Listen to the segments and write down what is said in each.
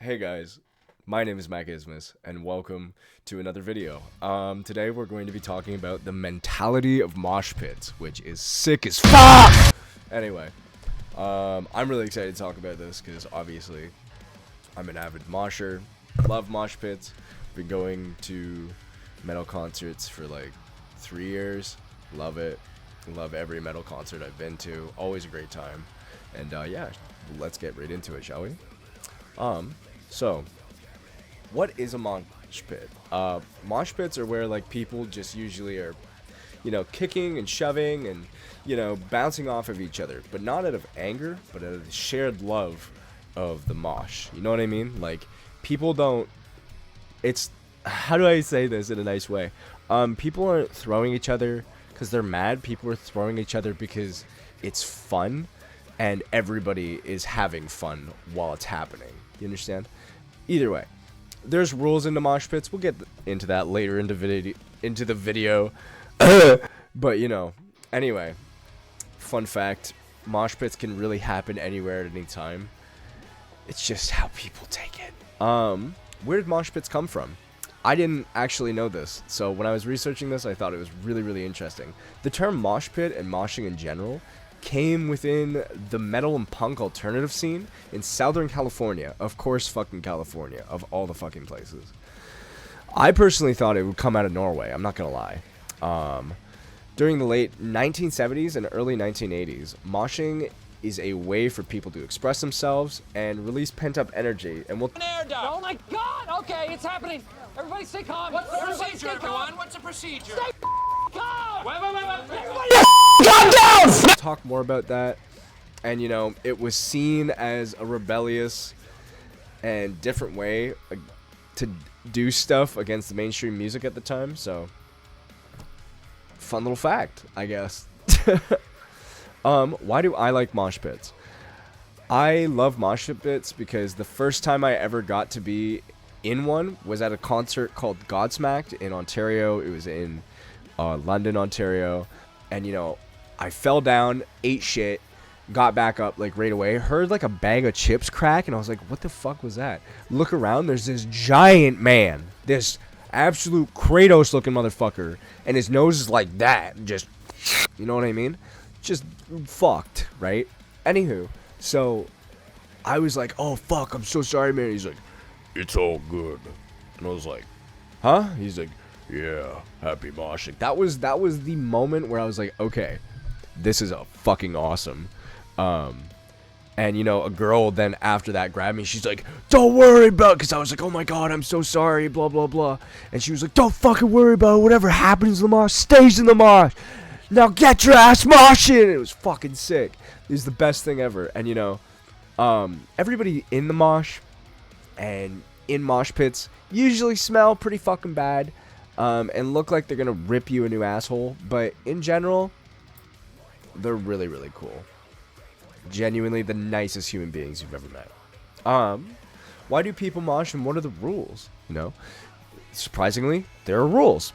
Hey guys, my name is Machismus, and welcome to another video. Today we're going to be talking about the mentality of mosh pits, which is sick as fuck! Anyway, I'm really excited to talk about this, because obviously, I'm an avid mosher, love mosh pits, been going to metal concerts for like 3 years, love it, love every metal concert I've been to, always a great time, and yeah, let's get right into it, shall we? So, what is a mosh pit? Mosh pits are where, like, people just usually are, kicking and shoving and, bouncing off of each other. But not out of anger, but out of the shared love of the mosh. You know what I mean? Like, people don't... It's... How do I say this in a nice way? People aren't throwing each other because they're mad. People are throwing each other because it's fun. And everybody is having fun while it's happening. You understand? Either way, there's rules into mosh pits. We'll get into that later into the video. But, anyway, fun fact, mosh pits can really happen anywhere at any time. It's just how people take it. Where did mosh pits come from? I didn't actually know this, so when I was researching this, I thought it was really, really interesting. The term mosh pit and moshing in general came within the metal and punk alternative scene in Southern California. Of course, fucking California, of all the fucking places. I personally thought it would come out of Norway, I'm not gonna lie. During the late 1970s and early 1980s, moshing is a way for people to express themselves and release pent-up energy, and we'll... Oh my god! Okay, it's happening! Everybody stay calm! What's the procedure, everyone? What's the procedure? Stay calm! Wait. Everybody calm down! Talk more about that, and it was seen as a rebellious and different way to do stuff against the mainstream music at the time, so fun little fact, I guess. Why do I like mosh pits? I love mosh pits because the first time I ever got to be in one was at a concert called Godsmacked in Ontario. It was in London, Ontario, and I fell down, ate shit, got back up like right away, heard like a bag of chips crack, and I was like, what the fuck was that? Look around, there's this giant man, this absolute Kratos looking motherfucker, and his nose is like that, just, you know what I mean? Just fucked, right? Anywho, so I was like, oh fuck, I'm so sorry, man. He's like, it's all good. And I was like, huh? He's like, yeah, happy moshing. That was the moment where I was like, okay, this is a fucking awesome. And a girl then after that grabbed me. She's like, don't worry about it, because I was like, oh my god, I'm so sorry, blah blah blah. And she was like, don't fucking worry about it. Whatever happens in the mosh stays in the mosh. Now get your ass moshing. It was fucking sick. It was the best thing ever. And everybody in the mosh and in mosh pits usually smell pretty fucking bad, and look like they're gonna rip you a new asshole, but in general they're really, really cool. Genuinely the nicest human beings you've ever met. Why do people mosh, and what are the rules? Surprisingly, there are rules.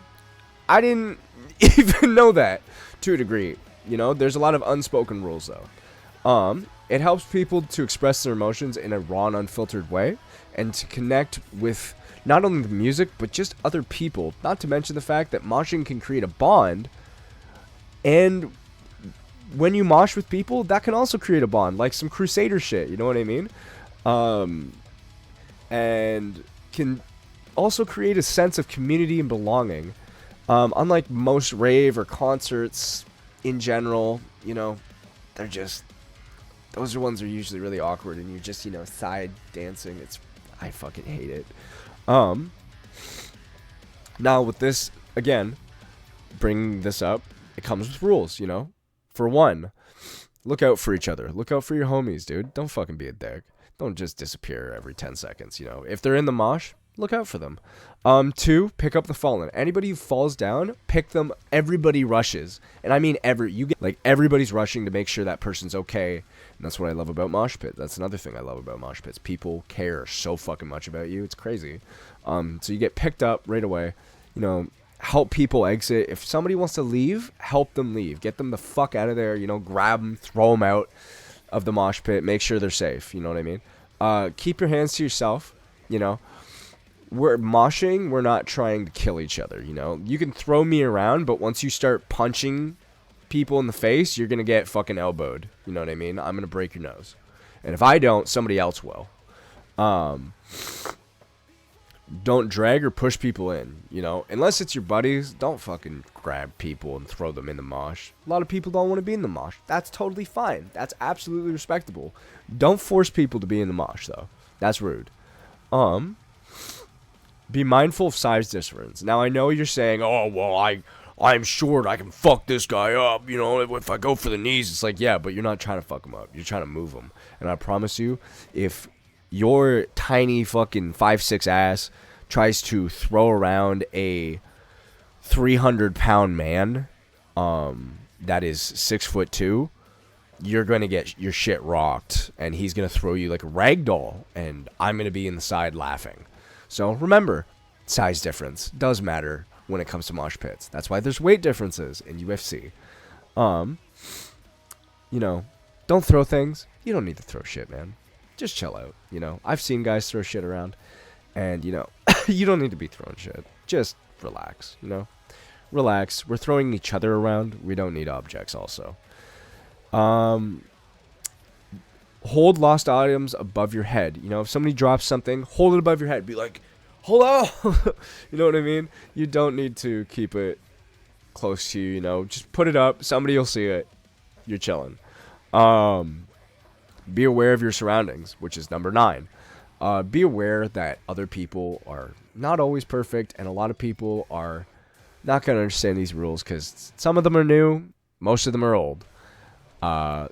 I didn't even know that, to a degree. There's a lot of unspoken rules though. It helps people to express their emotions in a raw and unfiltered way, and to connect with not only the music, but just other people. Not to mention the fact that moshing can create a bond, and when you mosh with people, that can also create a bond, like some Crusader shit, you know what I mean? And can also create a sense of community and belonging. Unlike most rave or concerts in general, they're just... Those ones are usually really awkward, and you're just, side dancing. I fucking hate it. Now with this, again, bringing this up, it comes with rules, For one, look out for each other. Look out for your homies, dude. Don't fucking be a dick. Don't just disappear every 10 seconds, If they're in the mosh, look out for them. 2, pick up the fallen. Anybody who falls down, pick them. Everybody rushes. And I mean everybody's rushing to make sure that person's okay. And that's what I love about mosh pit. That's another thing I love about mosh pits. People care so fucking much about you. It's crazy. So you get picked up right away. Help people exit. If somebody wants to leave, help them leave. Get them the fuck out of there. Grab them, throw them out of the mosh pit. Make sure they're safe. You know what I mean? Keep your hands to yourself. You know, we're moshing. We're not trying to kill each other. You know, you can throw me around, but once you start punching people in the face, you're gonna get fucking elbowed. You know what I mean? I'm gonna break your nose, and if I don't, somebody else will. Don't drag or push people in, you know, unless it's your buddies. Don't fucking grab people and throw them in the mosh. A lot of people don't want to be in the mosh. That's totally fine. That's absolutely respectable. Don't force people to be in the mosh, though. That's rude. Be mindful of size difference. Now, I know you're saying, oh, well, I'm short, I can fuck this guy up, you know, if I go for the knees. It's like, yeah, but you're not trying to fuck him up. You're trying to move him. And I promise you, if your tiny fucking 5'6" ass tries to throw around a 300-pound man that is 6'2", you're going to get your shit rocked, and he's going to throw you like a rag doll, and I'm going to be inside laughing. So remember, size difference does matter when it comes to mosh pits. That's why there's weight differences in UFC. You know, don't throw things. You don't need to throw shit, man. Just chill out, you know. I've seen guys throw shit around, and, you know, you don't need to be throwing shit. Just relax, you know. Relax. We're throwing each other around. We don't need objects also. Hold lost items above your head. You know, if somebody drops something, hold it above your head. Be like, hello! You know what I mean? You don't need to keep it close to you, you know. Just put it up. Somebody will see it. You're chilling. Be aware of your surroundings, which is number 9. Be aware that other people are not always perfect, and a lot of people are not going to understand these rules because some of them are new, most of them are old.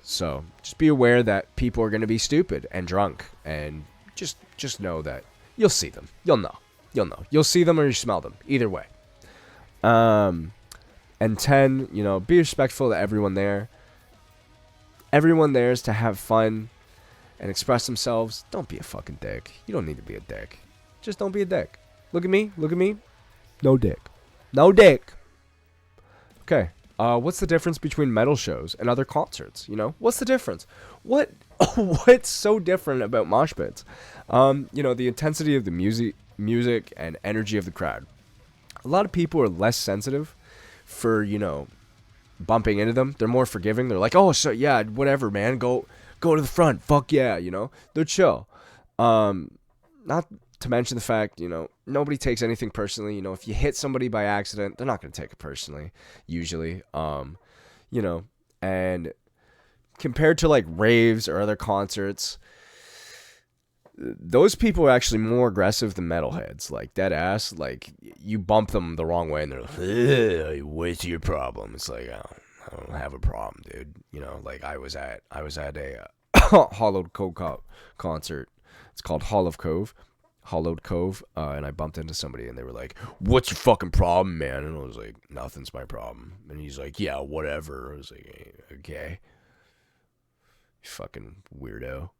So just be aware that people are going to be stupid and drunk, and just know that you'll see them. You'll know. You'll see them or you smell them. Either way. And 10, you know, be respectful to everyone there. Everyone there is to have fun and express themselves. Don't be a fucking dick. You don't need to be a dick. Just don't be a dick. Look at me. No dick. Okay. What's the difference between metal shows and other concerts? You know, what's the difference? What's so different about mosh pits? You know, the intensity of the music and energy of the crowd. A lot of people are less sensitive for, you know, bumping into them. They're more forgiving. They're like, oh, so yeah, whatever, man. Go to the front. Fuck yeah, you know. They're chill. Not to mention the fact, you know, nobody takes anything personally. You know, if you hit somebody by accident, they're not going to take it personally, usually. You know, and compared to like raves or other concerts, those people are actually more aggressive than metalheads. Like, dead ass. Like, you bump them the wrong way and they're like, what's your problem? It's like, I don't have a problem, dude. You know, like I was at a Hollowed Cove concert. It's called Hollowed Cove, and I bumped into somebody and they were like, what's your fucking problem, man? And I was like, nothing's my problem. And he's like, yeah, whatever. I was like, hey, okay. You fucking weirdo.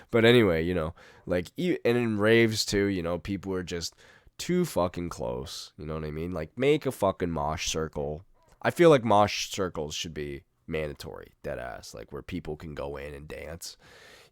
But anyway, you know, like, and in raves too, you know, people are just too fucking close. You know what I mean? Like, make a fucking mosh circle. I feel like mosh circles should be mandatory, dead ass, like where people can go in and dance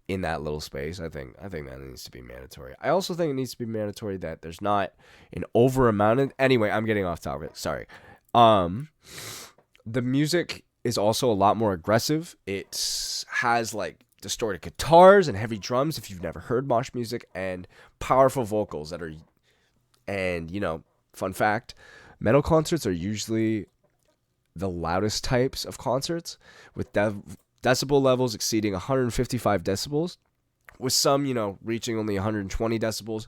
in that little space. I think that needs to be mandatory. I also think it needs to be mandatory that there's not an over amount of, anyway, I'm getting off topic. Sorry. The music is also a lot more aggressive. It has like distorted guitars and heavy drums if you've never heard mosh music, and powerful vocals that are, and you know, fun fact, metal concerts are usually the loudest types of concerts, with decibel levels exceeding 155 decibels, with some, you know, reaching only 120 decibels.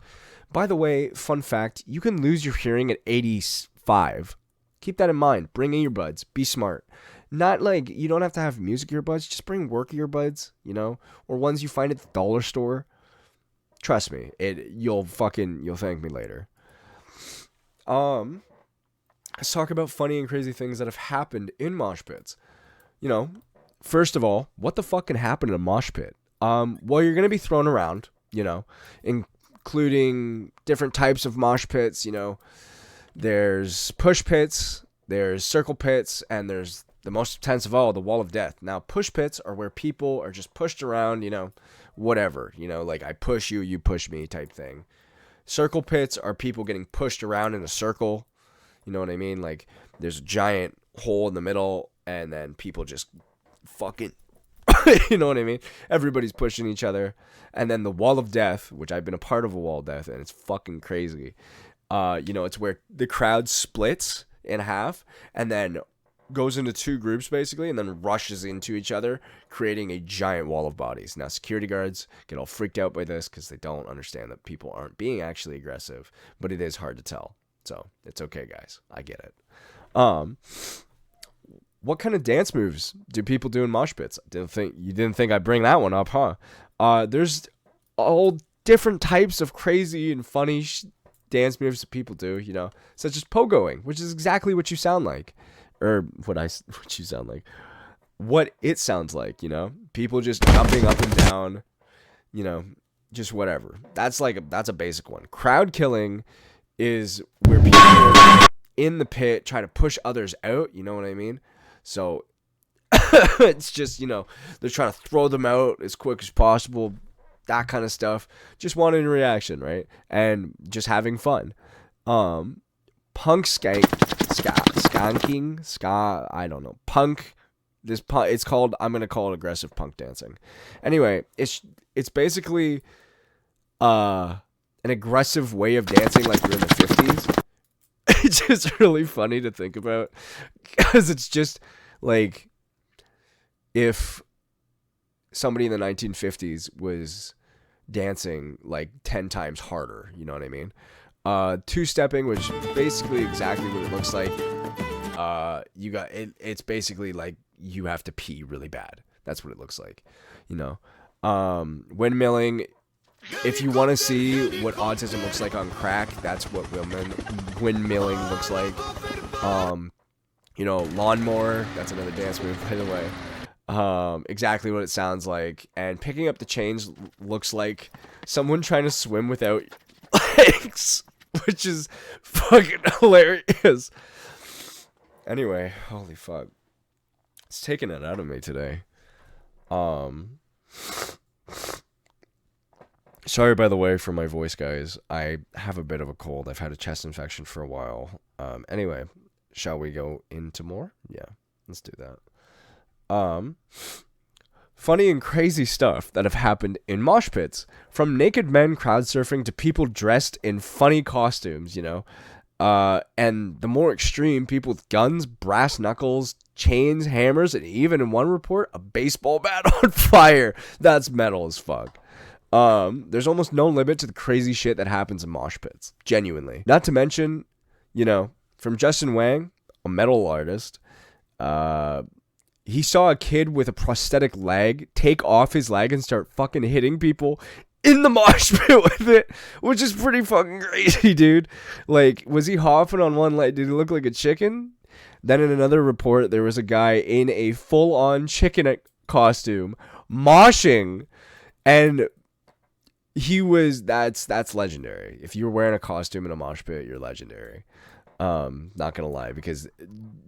By the way, fun fact, you can lose your hearing at 85. Keep that in mind. Bring earbuds. Be smart. Not like, you don't have to have music earbuds. Just bring work earbuds, you know, or ones you find at the dollar store. Trust me, you'll thank me later. Let's talk about funny and crazy things that have happened in mosh pits. You know, first of all, what the fuck can happen in a mosh pit? Well, you're going to be thrown around, you know, including different types of mosh pits. You know, there's push pits, there's circle pits, and there's the most intense of all, the wall of death. Now, push pits are where people are just pushed around, you know, whatever, you know, like I push you, you push me type thing. Circle pits are people getting pushed around in a circle. You know what I mean? Like there's a giant hole in the middle and then people just fucking, you know what I mean? Everybody's pushing each other. And then the wall of death, which I've been a part of a wall of death, and it's fucking crazy. You know, it's where the crowd splits in half and then goes into two groups basically and then rushes into each other, creating a giant wall of bodies. Now security guards get all freaked out by this because they don't understand that people aren't being actually aggressive, but it is hard to tell. So it's okay, guys. I get it. What kind of dance moves do people do in mosh pits? You didn't think I'd bring that one up, huh? There's all different types of crazy and funny dance moves that people do, you know, such as pogoing, which is exactly what you sound like, or what you sound like, what it sounds like, you know, people just jumping up and down, you know, just whatever. That's a basic one. Crowd killing is where people in the pit try to push others out, you know what I mean? So it's just, you know, they're trying to throw them out as quick as possible, that kind of stuff. Just wanting a reaction, right? And just having fun. Punk skanking, I don't know. Punk, it's called, I'm going to call it aggressive punk dancing. Anyway, it's basically an aggressive way of dancing like you're in the 50s. It's just really funny to think about because it's just like if somebody in the 1950s was dancing like 10 times harder, you know what I mean? Two-stepping, which is basically exactly what it looks like. You got it. It's basically like you have to pee really bad. That's what it looks like, you know. Windmilling. If you want to see what autism looks like on crack, that's what windmilling looks like. You know, lawnmower, that's another dance move, by the way. Exactly what it sounds like. And picking up the chains looks like someone trying to swim without legs, which is fucking hilarious. Anyway, holy fuck. It's taking it out of me today. Sorry, by the way, for my voice, guys. I have a bit of a cold. I've had a chest infection for a while. Anyway, shall we go into more? Yeah, let's do that. Funny and crazy stuff that have happened in mosh pits. From naked men crowd surfing to people dressed in funny costumes, you know. And the more extreme, people with guns, brass knuckles, chains, hammers, and even in one report, a baseball bat on fire. That's metal as fuck. There's almost no limit to the crazy shit that happens in mosh pits. Genuinely. Not to mention, you know, from Justin Wang, a metal artist, he saw a kid with a prosthetic leg take off his leg and start fucking hitting people in the mosh pit with it, which is pretty fucking crazy, dude. Like, was he hopping on one leg? Did he look like a chicken? Then in another report, there was a guy in a full-on chicken costume moshing, and that's legendary. If you're wearing a costume in a mosh pit, you're legendary. Not gonna lie, because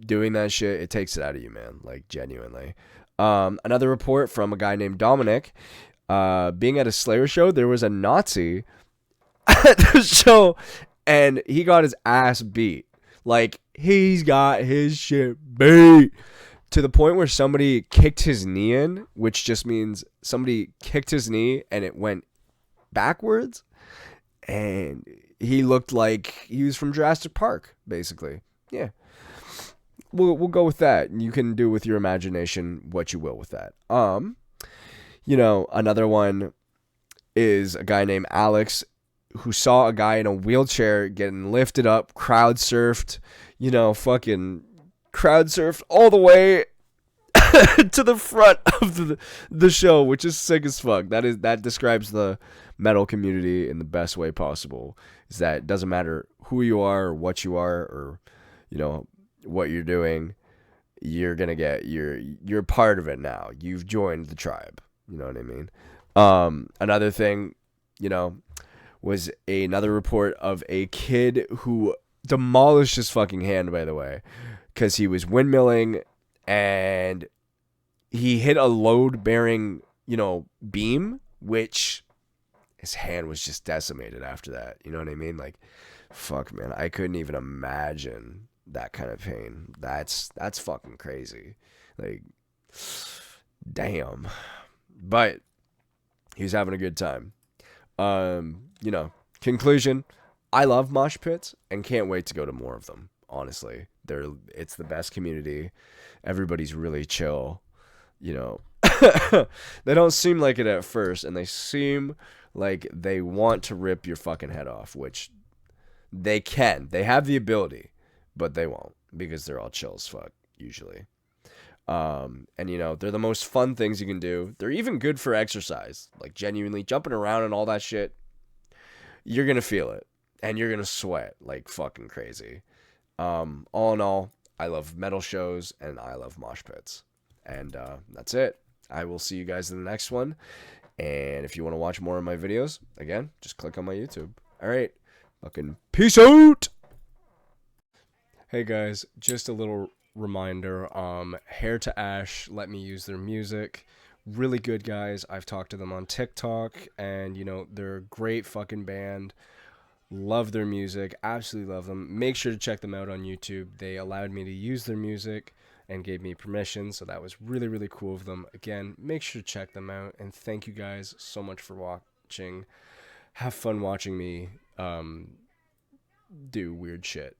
doing that shit, it takes it out of you, man. Like, genuinely. Another report from a guy named Dominic. Being at a Slayer show, there was a Nazi at the show, and he got his ass beat. Like, he's got his shit beat to the point where somebody kicked his knee in, which just means somebody kicked his knee and it went backwards, and he looked like he was from Jurassic Park, basically. Yeah. We'll go with that. You can do with your imagination what you will with that. You know, another one is a guy named Alex who saw a guy in a wheelchair getting lifted up, crowd surfed, you know, fucking crowd surfed all the way to the front of the show, which is sick as fuck. That describes the metal community in the best way possible. Is that it doesn't matter who you are or what you are or, you know, what you're doing, you're part of it now. You've joined the tribe. You know what I mean? Another thing, you know, was another report of a kid who demolished his fucking hand, by the way, because he was windmilling and he hit a load-bearing, you know, beam which his hand was just decimated after that. You know what I mean? Like, fuck, man, I couldn't even imagine that kind of pain. That's fucking crazy. Like, damn. But he was having a good time. You know, conclusion, I love mosh pits and can't wait to go to more of them. Honestly, it's the best community. Everybody's really chill. You know, they don't seem like it at first, and they seem like they want to rip your fucking head off, which they can. They have the ability, but they won't because they're all chill as fuck usually. And you know, they're the most fun things you can do. They're even good for exercise, like genuinely jumping around and all that shit. You're gonna feel it, and you're gonna sweat like fucking crazy. All in all, I love metal shows and I love mosh pits, and that's it. I will see you guys in the next one. And if you want to watch more of my videos, again, just click on my YouTube. All right, fucking peace out. Hey guys, just a little reminder, HEIR to ASHHH let me use their music. Really good guys. I've talked to them on TikTok, and you know, they're a great fucking band. Love their music, absolutely love them. Make sure to check them out on YouTube. They allowed me to use their music and gave me permission, so that was really, really cool of them. Again, make sure to check them out, and thank you guys so much for watching. Have fun watching me do weird shit.